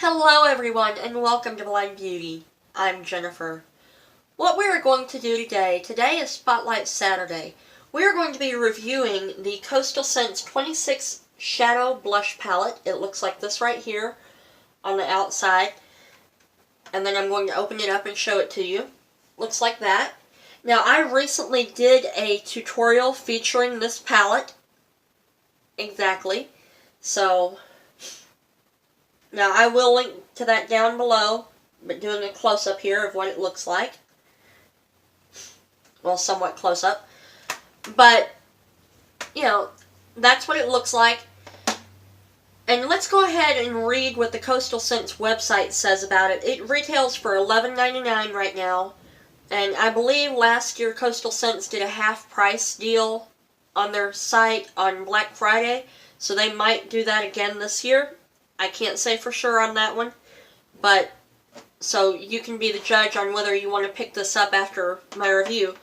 Hello everyone and welcome to Blind Beauty. I'm Jennifer. What we are going to do today is Spotlight Saturday. We are going to be reviewing the Coastal Scents 26 Shadow Blush Palette. It looks like this right here on the outside. And then I'm going to open it up and show it to you. Looks like that. Now I recently did a tutorial featuring this palette. Exactly. So now, I will link to that down below, but doing a close-up here of what it looks like. Well, somewhat close-up. But, you know, that's what it looks like. And let's go ahead and read what the Coastal Scents website says about it. It retails for $11.99 right now. And I believe last year Coastal Scents did a half-price deal on their site on Black Friday. So they might do that again this year. I can't say for sure on that one, but so you can be the judge on whether you want to pick this up after my review.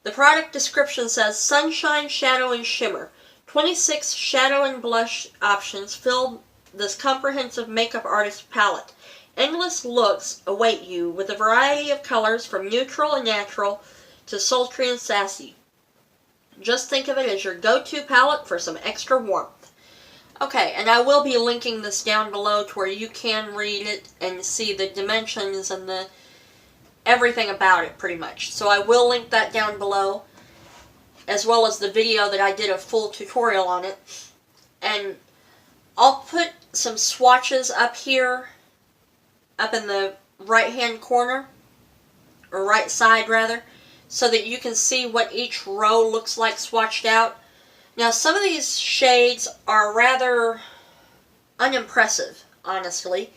The product description says, Sunshine, Shadow, and Shimmer. 26 shadow and blush options fill this comprehensive makeup artist palette. Endless looks await you with a variety of colors from neutral and natural to sultry and sassy. Just think of it as your go-to palette for some extra warmth. Okay, and I will be linking this down below to where you can read it and see the dimensions and the everything about it pretty much. So I will link that down below, as well as the video that I did a full tutorial on it. And I'll put some swatches up here, up in the right hand corner, or right side rather, so that you can see what each row looks like swatched out. Now, some of these shades are rather unimpressive, honestly,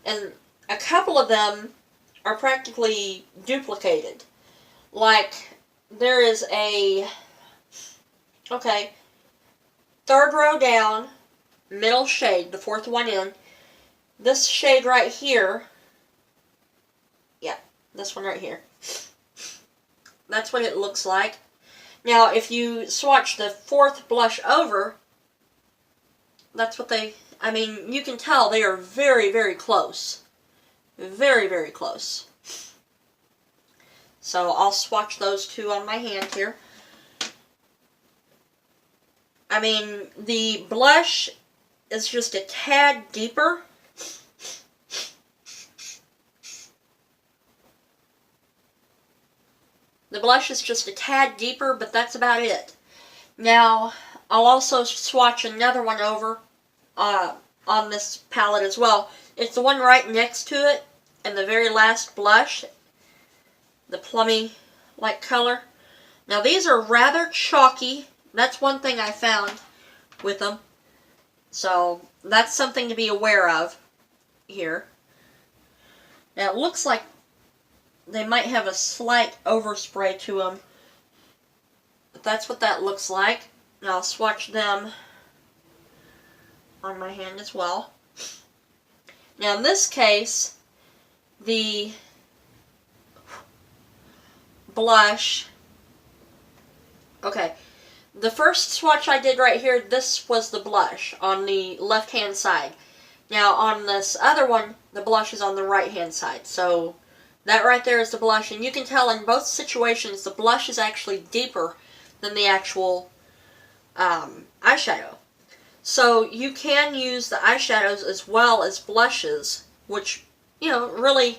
and a couple of them are practically duplicated. Like, there is a, third row down, middle shade, the fourth one in. This shade right here, this one right here. That's what it looks like. Now, if you swatch the fourth blush over, that's what you can tell they are very, very close. Very, very close. So, I'll swatch those two on my hand here. The blush is just a tad deeper. The blush is just a tad deeper, but that's about it. Now, I'll also swatch another one over on this palette as well. It's the one right next to it, and the very last blush, the plummy-like color. Now, these are rather chalky. That's one thing I found with them. So, that's something to be aware of here. Now, it looks like they might have a slight overspray to them. But that's what that looks like. And I'll swatch them on my hand as well. Now in this case, the blush, the first swatch I did right here, this was the blush on the left hand side. Now on this other one, the blush is on the right hand side. So that right there is the blush, and you can tell in both situations the blush is actually deeper than the actual eyeshadow. So you can use the eyeshadows as well as blushes, which, really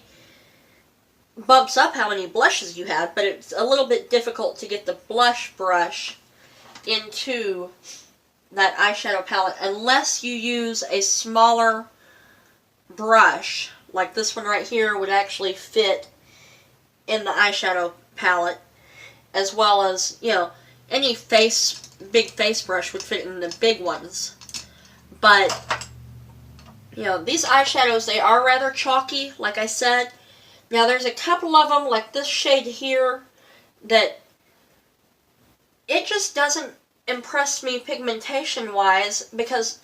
bumps up how many blushes you have, but it's a little bit difficult to get the blush brush into that eyeshadow palette unless you use a smaller brush. Like this one right here would actually fit in the eyeshadow palette, as well as, any big face brush would fit in the big ones. But, these eyeshadows, they are rather chalky, like I said. Now, there's a couple of them, like this shade here, that it just doesn't impress me pigmentation-wise, because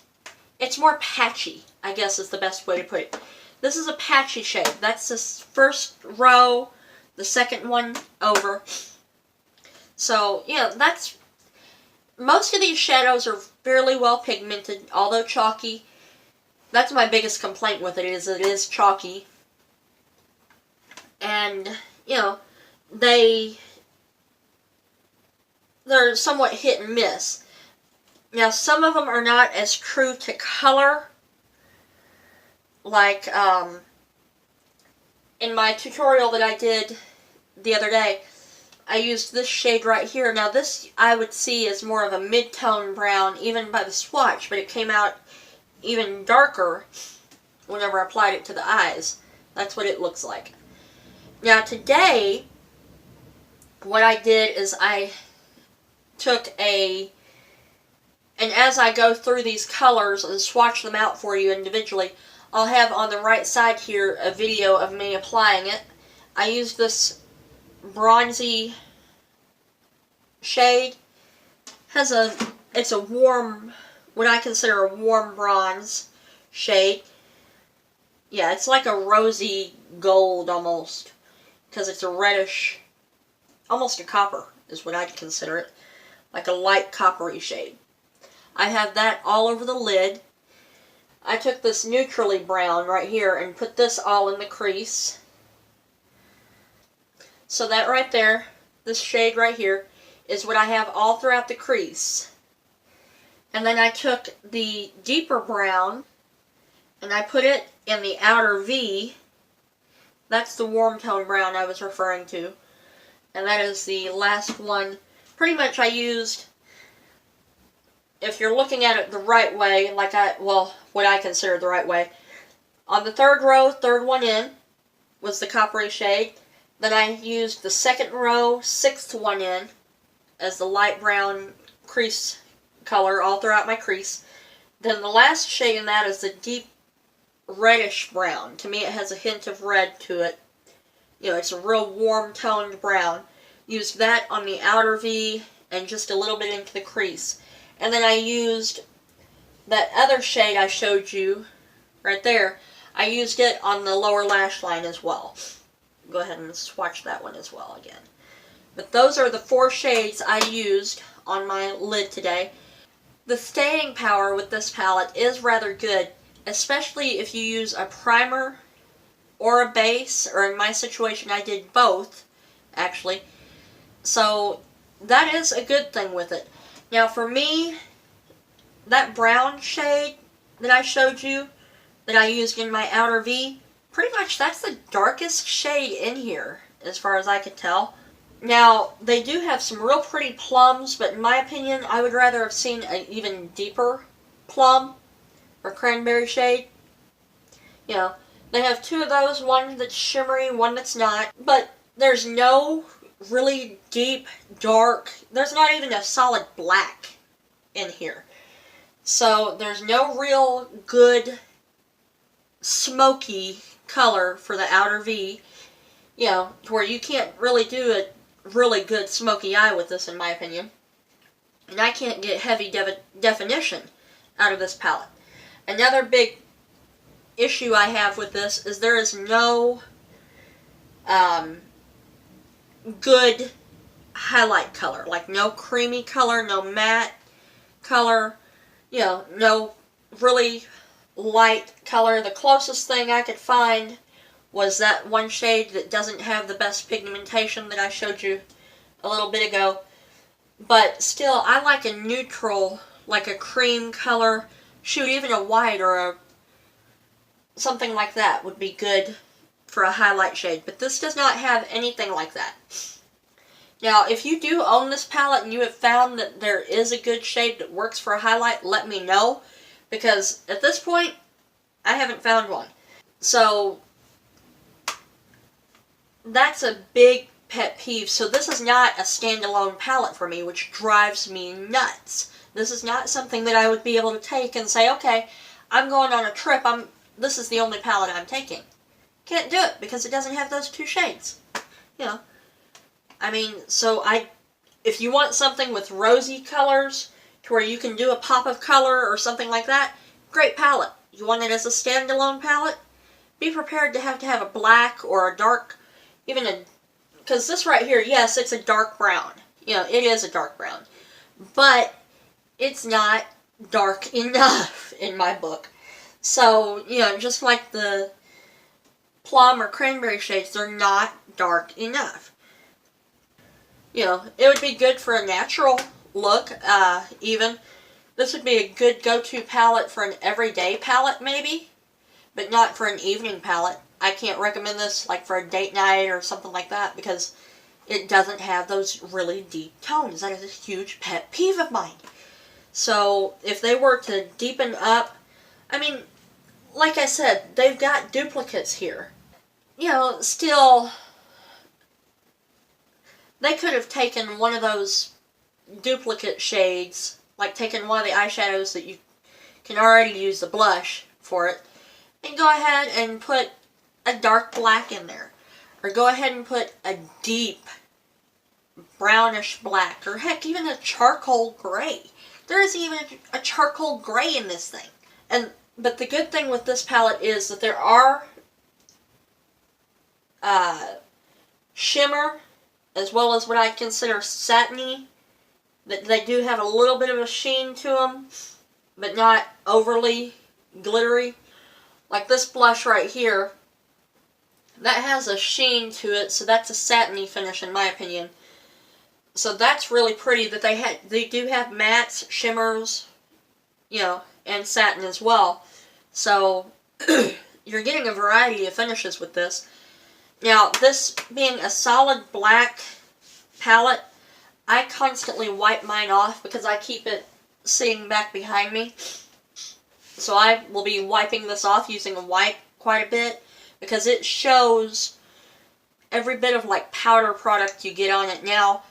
it's more patchy, I guess is the best way to put it. This is a patchy shade. That's this first row, the second one over. So, most of these shadows are fairly well pigmented, although chalky. That's my biggest complaint with it is chalky. And, you know, they're somewhat hit and miss. Now, some of them are not as true to color. Like, in my tutorial that I did the other day, I used this shade right here. Now, this I would see as more of a mid-tone brown, even by the swatch, but it came out even darker whenever I applied it to the eyes. That's what it looks like. Now, today, what I did is I took and as I go through these colors and swatch them out for you individually, I'll have on the right side here a video of me applying it. I used this bronzy shade. It's a warm, what I consider a warm bronze shade. Yeah, it's like a rosy gold almost, because it's a reddish, almost a copper is what I'd consider it, like a light coppery shade. I have that all over the lid. I took this neutrally brown right here and put this all in the crease. So that right there, this shade right here, is what I have all throughout the crease. And then I took the deeper brown and I put it in the outer V. That's the warm tone brown I was referring to. And that is the last one. Pretty much I used, if you're looking at it the right way, like what I consider the right way, on the third row, third one in, was the coppery shade. Then I used the second row, sixth one in, as the light brown crease color all throughout my crease. Then the last shade in that is the deep reddish brown. To me it has a hint of red to it. You know, it's a real warm toned brown. Used that on the outer V and just a little bit into the crease. And then I used that other shade I showed you right there. I used it on the lower lash line as well. Go ahead and swatch that one as well again. But those are the 4 shades I used on my lid today. The staying power with this palette is rather good, especially if you use a primer or a base, or in my situation I did both, actually. So that is a good thing with it. Now for me, that brown shade that I showed you, that I used in my outer V, pretty much that's the darkest shade in here, as far as I could tell. Now, they do have some real pretty plums, but in my opinion, I would rather have seen an even deeper plum or cranberry shade. You know, they have 2 of those, one that's shimmery, one that's not, but there's no really deep, dark, there's not even a solid black in here. So there's no real good smoky color for the outer V, you know, to where you can't really do a really good smoky eye with this, in my opinion. And I can't get heavy definition out of this palette. Another big issue I have with this is there is no good highlight color. Like no creamy color, no matte color, you know, no really light color. The closest thing I could find was that one shade that doesn't have the best pigmentation that I showed you a little bit ago. But still, I like a neutral, like a cream color. Shoot, even a white or something like that would be good for a highlight shade. But this does not have anything like that. Now, if you do own this palette and you have found that there is a good shade that works for a highlight, let me know. Because at this point, I haven't found one. So that's a big pet peeve. So this is not a standalone palette for me, which drives me nuts. This is not something that I would be able to take and say, okay, I'm going on a trip, this is the only palette I'm taking. Can't do it because it doesn't have those 2 shades. You know, I mean, so if you want something with rosy colors to where you can do a pop of color or something like that, great palette. You want it as a standalone palette? Be prepared to have a black or a dark, because this right here, yes, it's a dark brown. You know, it is a dark brown. But it's not dark enough in my book. So, you know, just like the plum or cranberry shades, they're not dark enough. You know, it would be good for a natural look, even. This would be a good go-to palette for an everyday palette, maybe, but not for an evening palette. I can't recommend this, like, for a date night or something like that, because it doesn't have those really deep tones. That is a huge pet peeve of mine. So, if they were to deepen up, I mean, like I said, they've got duplicates here. You know, still, they could have taken one of those duplicate shades, like taken one of the eyeshadows that you can already use the blush for it, and go ahead and put a dark black in there. Or go ahead and put a deep brownish black, or heck, even a charcoal gray. There is even a charcoal gray in this thing. But the good thing with this palette is that there are shimmer, as well as what I consider satiny. That they do have a little bit of a sheen to them, but not overly glittery. Like this blush right here, that has a sheen to it, so that's a satiny finish in my opinion. So that's really pretty that they do have mattes, shimmers, you know, and satin as well. So you're getting a variety of finishes with this. Now, this being a solid black palette, I constantly wipe mine off because I keep it sitting back behind me. So I will be wiping this off using a wipe quite a bit because it shows every bit of like powder product you get on it. Now,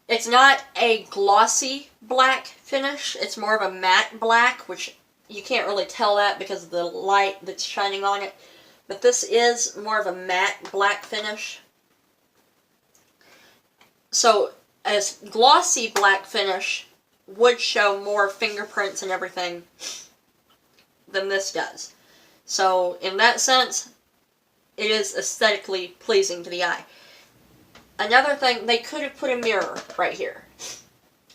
it's not a glossy black finish. It's more of a matte black, which you can't really tell that because of the light that's shining on it. But this is more of a matte black finish. So, a glossy black finish would show more fingerprints and everything than this does. So, in that sense, it is aesthetically pleasing to the eye. Another thing, they could have put a mirror right here.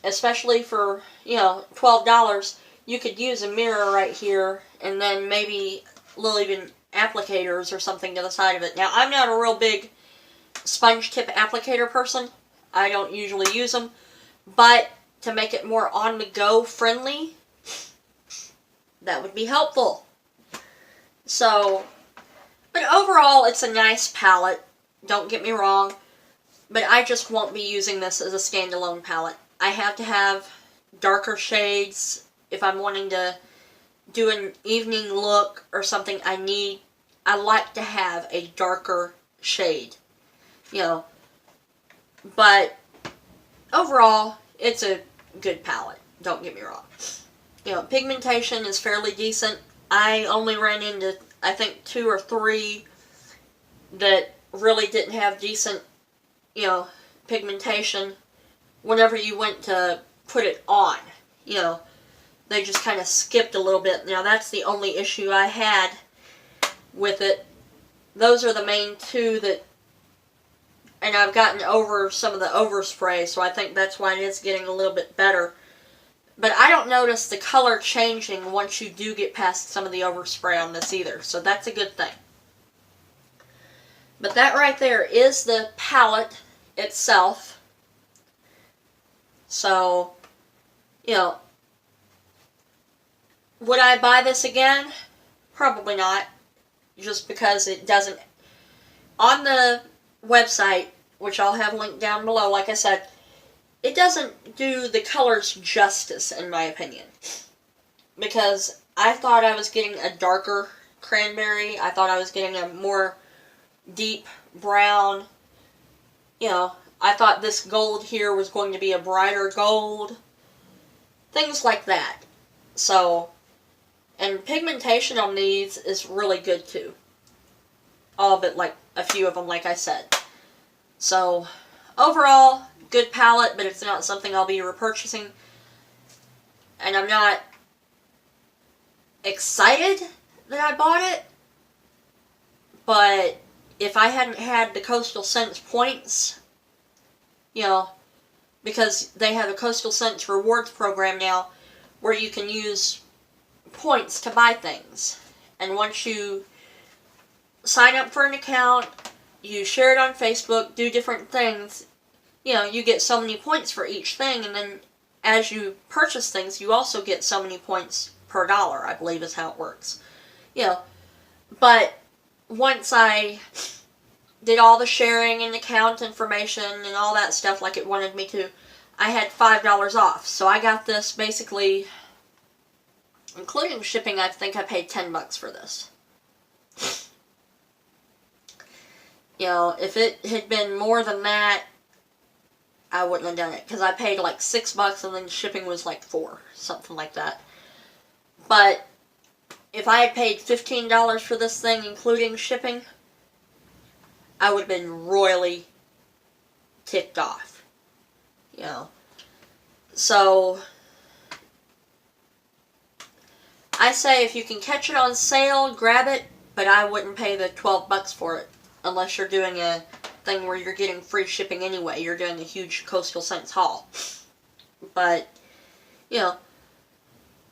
Especially for, you know, $12, you could use a mirror right here, and then maybe little even applicators or something to the side of it. Now, I'm not a real big sponge tip applicator person. I don't usually use them. But to make it more on-the-go friendly, that would be helpful. So, but overall, it's a nice palette. Don't get me wrong. But I just won't be using this as a standalone palette. I have to have darker shades if I'm wanting to do an evening look or something. I like to have a darker shade, you know. But overall, it's a good palette. Don't get me wrong. You know, pigmentation is fairly decent. I only ran into, I think, 2 or 3 that really didn't have decent, you know, pigmentation whenever you went to put it on. You know, they just kind of skipped a little bit. Now, that's the only issue I had with it. Those are the main 2 that, and I've gotten over some of the overspray, so I think that's why it is getting a little bit better. But I don't notice the color changing once you do get past some of the overspray on this either, so that's a good thing. But that right there is the palette itself. So, you know, would I buy this again? Probably not. Just because it doesn't... On the website, which I'll have linked down below, like I said, it doesn't do the colors justice, in my opinion. Because I thought I was getting a darker cranberry. I thought I was getting a more deep brown. You know, I thought this gold here was going to be a brighter gold. Things like that. So, and pigmentation on these is really good too. All but like a few of them, like I said. So, overall, good palette, but it's not something I'll be repurchasing. And I'm not excited that I bought it. But if I hadn't had the Coastal Scents points, you know, because they have a Coastal Scents rewards program now where you can use points to buy things. And once you sign up for an account, you share it on Facebook, do different things, you know, you get so many points for each thing, and then as you purchase things, you also get so many points per dollar, I believe is how it works. You know, but once I did all the sharing and account information and all that stuff like it wanted me to, I had $5 off. So I got this basically, including shipping, I think I paid $10 for this. You know, if it had been more than that, I wouldn't have done it, because I paid like $6 and then shipping was like $4, something like that. But if I had paid $15 for this thing, including shipping, I would have been royally ticked off. You know. So I say if you can catch it on sale, grab it, but I wouldn't pay the $12 for it unless you're doing a thing where you're getting free shipping anyway. You're doing a huge Coastal Scents haul. But, you know,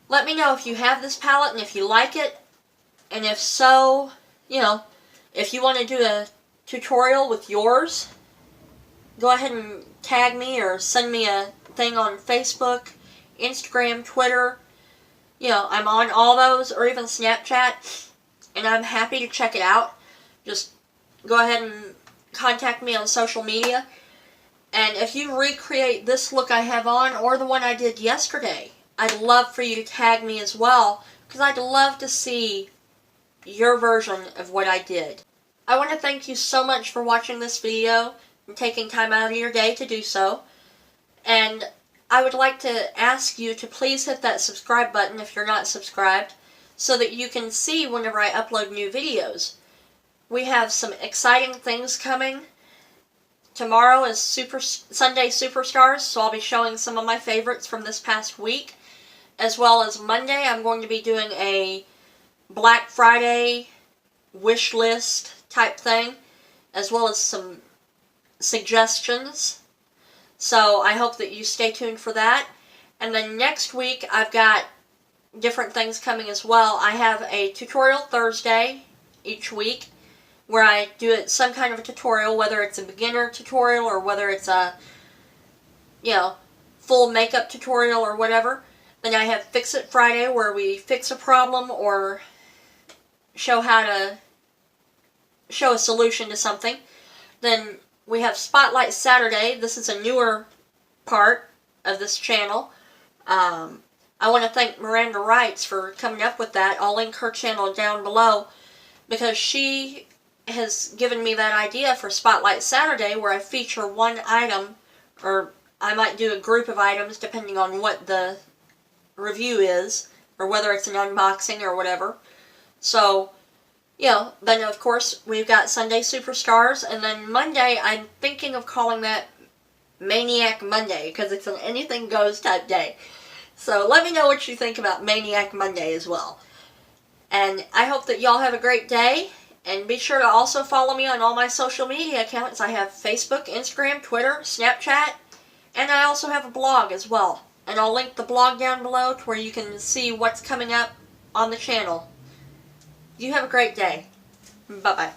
let me know if you have this palette and if you like it. And if so, you know, if you want to do a tutorial with yours, go ahead and tag me or send me a thing on Facebook, Instagram, Twitter. You know, I'm on all those, or even Snapchat, and I'm happy to check it out. Just go ahead and contact me on social media. And if you recreate this look I have on, or the one I did yesterday, I'd love for you to tag me as well, because I'd love to see your version of what I did. I want to thank you so much for watching this video and taking time out of your day to do so. And I would like to ask you to please hit that subscribe button if you're not subscribed, so that you can see whenever I upload new videos. We have some exciting things coming. Tomorrow is Sunday Superstars, so I'll be showing some of my favorites from this past week. As well as Monday, I'm going to be doing a Black Friday wish list type thing, as well as some suggestions. So I hope that you stay tuned for that. And then next week, I've got different things coming as well. I have a tutorial Thursday each week, where I do some kind of a tutorial, whether it's a beginner tutorial or whether it's a, you know, full makeup tutorial or whatever. Then I have Fix It Friday, where we fix a problem or show how to show a solution to something. Then we have Spotlight Saturday. This is a newer part of this channel. I want to thank Miranda Wrights for coming up with that. I'll link her channel down below, because she has given me that idea for Spotlight Saturday, where I feature one item, or I might do a group of items depending on what the review is, or whether it's an unboxing or whatever. So, you know, then of course we've got Sunday Superstars, and then Monday I'm thinking of calling that Maniac Monday, because it's an anything goes type day. So let me know what you think about Maniac Monday as well. And I hope that y'all have a great day. And be sure to also follow me on all my social media accounts. I have Facebook, Instagram, Twitter, Snapchat, and I also have a blog as well. And I'll link the blog down below to where you can see what's coming up on the channel. You have a great day. Bye-bye.